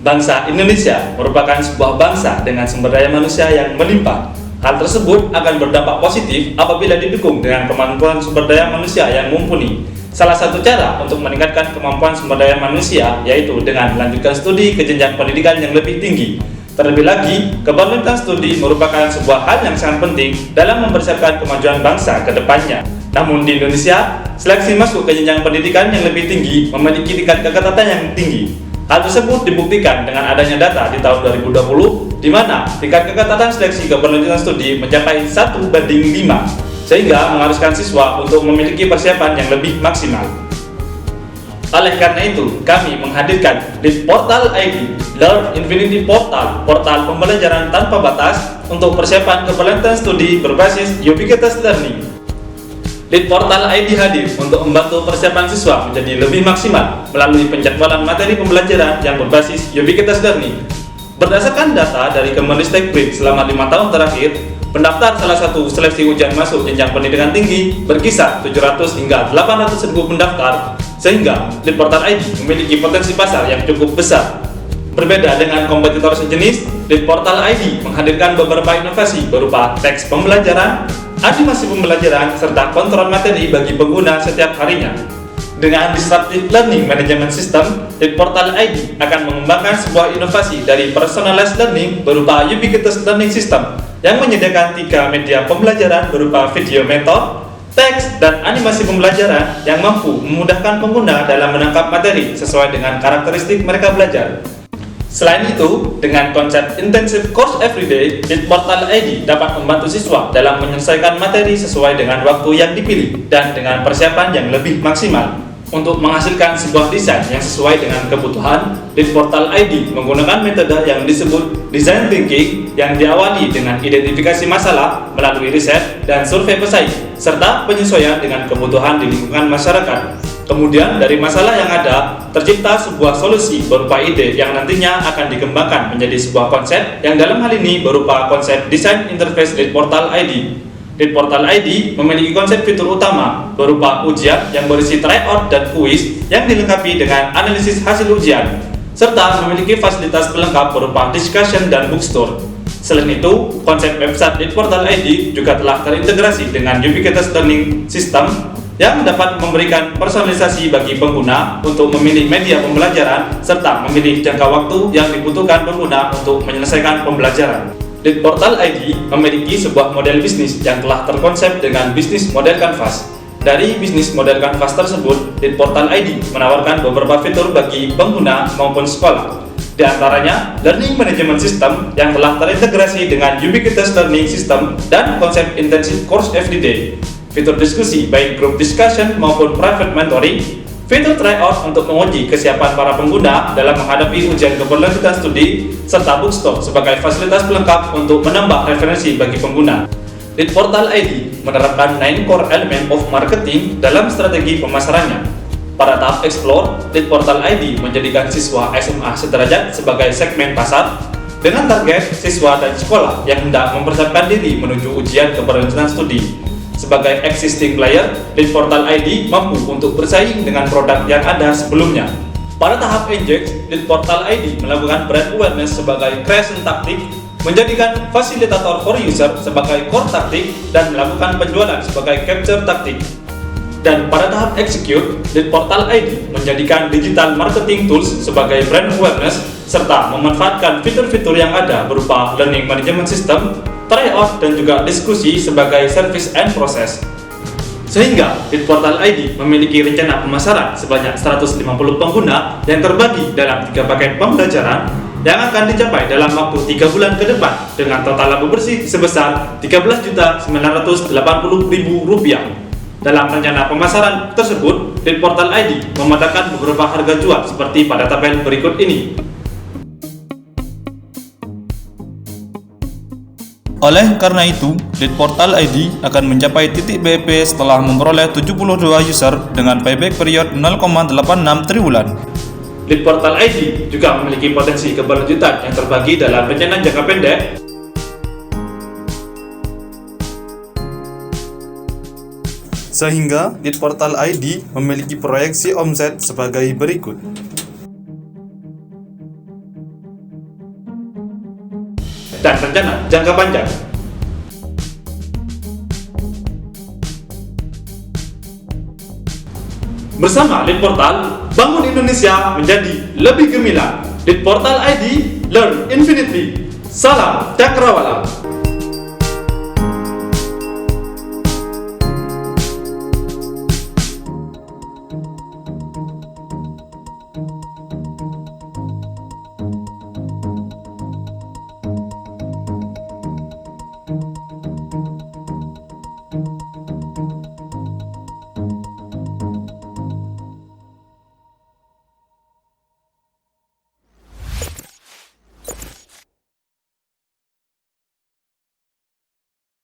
Bangsa Indonesia merupakan sebuah bangsa dengan sumber daya manusia yang melimpah. Hal tersebut akan berdampak positif apabila didukung dengan kemampuan sumber daya manusia yang mumpuni. Salah satu cara untuk meningkatkan kemampuan sumber daya manusia yaitu dengan melanjutkan studi ke jenjang pendidikan yang lebih tinggi. Terlebih lagi, keberlanjutan studi merupakan sebuah hal yang sangat penting dalam mempersiapkan kemajuan bangsa ke depannya. Namun di Indonesia, seleksi masuk ke jenjang pendidikan yang lebih tinggi memiliki tingkat keketatan yang tinggi. Hal tersebut dibuktikan dengan adanya data di tahun 2020, di mana tingkat keketatan seleksi keberlanjutan studi mencapai 1:5, sehingga mengharuskan siswa untuk memiliki persiapan yang lebih maksimal. Oleh karena itu, kami menghadirkan Lead Portal ID, Learn Infinity Portal, portal pembelajaran tanpa batas untuk persiapan keberlanjutan studi berbasis ubiquitous learning. Lead Portal ID hadir untuk membantu persiapan siswa menjadi lebih maksimal melalui penjadwalan materi pembelajaran yang berbasis ubiquitous learning. Berdasarkan data dari Kemenristek selama 5 tahun terakhir, pendaftar salah satu seleksi ujian masuk jenjang pendidikan tinggi berkisar 700 hingga 800 ribu pendaftar, sehingga Lead Portal ID memiliki potensi pasar yang cukup besar. Berbeda dengan kompetitor sejenis, Lead Portal ID menghadirkan beberapa inovasi berupa teks pembelajaran, animasi pembelajaran, serta kontrol materi bagi pengguna setiap harinya. Dengan Disruptive Learning Management System, Lead Portal ID akan mengembangkan sebuah inovasi dari Personalized Learning berupa Ubiquitous Learning System yang menyediakan 3 media pembelajaran berupa video mentor, teks, dan animasi pembelajaran yang mampu memudahkan pengguna dalam menangkap materi sesuai dengan karakteristik mereka belajar. Selain itu, dengan konsep Intensive Course Everyday, Lead Portal ID dapat membantu siswa dalam menyelesaikan materi sesuai dengan waktu yang dipilih dan dengan persiapan yang lebih maksimal. Untuk menghasilkan sebuah desain yang sesuai dengan kebutuhan, Lead Portal ID menggunakan metode yang disebut Design Thinking yang diawali dengan identifikasi masalah melalui riset dan survei pesaing, serta penyesuaian dengan kebutuhan di lingkungan masyarakat. Kemudian dari masalah yang ada, tercipta sebuah solusi berupa ide yang nantinya akan dikembangkan menjadi sebuah konsep yang dalam hal ini berupa konsep Design Interface Lead Portal ID. Lead Portal ID memiliki konsep fitur utama berupa ujian yang berisi tryout dan kuis yang dilengkapi dengan analisis hasil ujian, serta memiliki fasilitas pelengkap berupa discussion dan bookstore. Selain itu, konsep website Lead Portal ID juga telah terintegrasi dengan Ubiquitous Learning System yang dapat memberikan personalisasi bagi pengguna untuk memilih media pembelajaran serta memilih jangka waktu yang dibutuhkan pengguna untuk menyelesaikan pembelajaran. Lead Portal ID memiliki sebuah model bisnis yang telah terkonsep dengan bisnis model Canvas. Dari bisnis model Canvas tersebut, Lead Portal ID menawarkan beberapa fitur bagi pengguna maupun sekolah. Di antaranya, Learning Management System yang telah terintegrasi dengan Ubiquitous Learning System dan konsep Intensive Course Everyday, fitur diskusi baik group discussion maupun private mentoring, fitur tryout untuk menguji kesiapan para pengguna dalam menghadapi ujian keberlanjutan studi, serta bookstore sebagai fasilitas pelengkap untuk menambah referensi bagi pengguna. Lead Portal ID menerapkan 9 core element of marketing dalam strategi pemasarannya. Pada tahap Explore, Lead Portal ID menjadikan siswa SMA sederajat sebagai segmen pasar dengan target siswa dan sekolah yang hendak mempersiapkan diri menuju ujian keberlanjutan studi. Sebagai existing player, Lead Portal ID mampu untuk bersaing dengan produk yang ada sebelumnya. Pada tahap Engage, Lead Portal ID melakukan brand awareness sebagai creation taktik, menjadikan fasilitator for user sebagai core taktik, dan melakukan penjualan sebagai capture taktik. Dan pada tahap Execute, Lead Portal ID menjadikan digital marketing tools sebagai brand awareness, serta memanfaatkan fitur-fitur yang ada berupa Learning Management System, tryout, dan juga diskusi sebagai service and process. Sehingga Lead Portal ID memiliki rencana pemasaran sebanyak 150 pengguna yang terbagi dalam 3 paket pembelajaran yang akan dicapai dalam waktu 3 bulan ke depan dengan total laba bersih sebesar Rp13.980.000. Dalam rencana pemasaran tersebut, Lead Portal ID memetakan beberapa harga jual seperti pada tabel berikut ini. Oleh karena itu, Lead Portal ID akan mencapai titik BEP setelah memperoleh 72 user dengan payback period 0,86 triwulan. Lead Portal ID juga memiliki potensi keberlanjutan yang terbagi dalam rencana jangka pendek, sehingga Lead Portal ID memiliki proyeksi omset sebagai berikut. dan rencana jangka panjang. Bersama Lead Portal, bangun Indonesia menjadi lebih gemilang. Lead Portal ID, Learn Infinitely. Salam Cakrawala.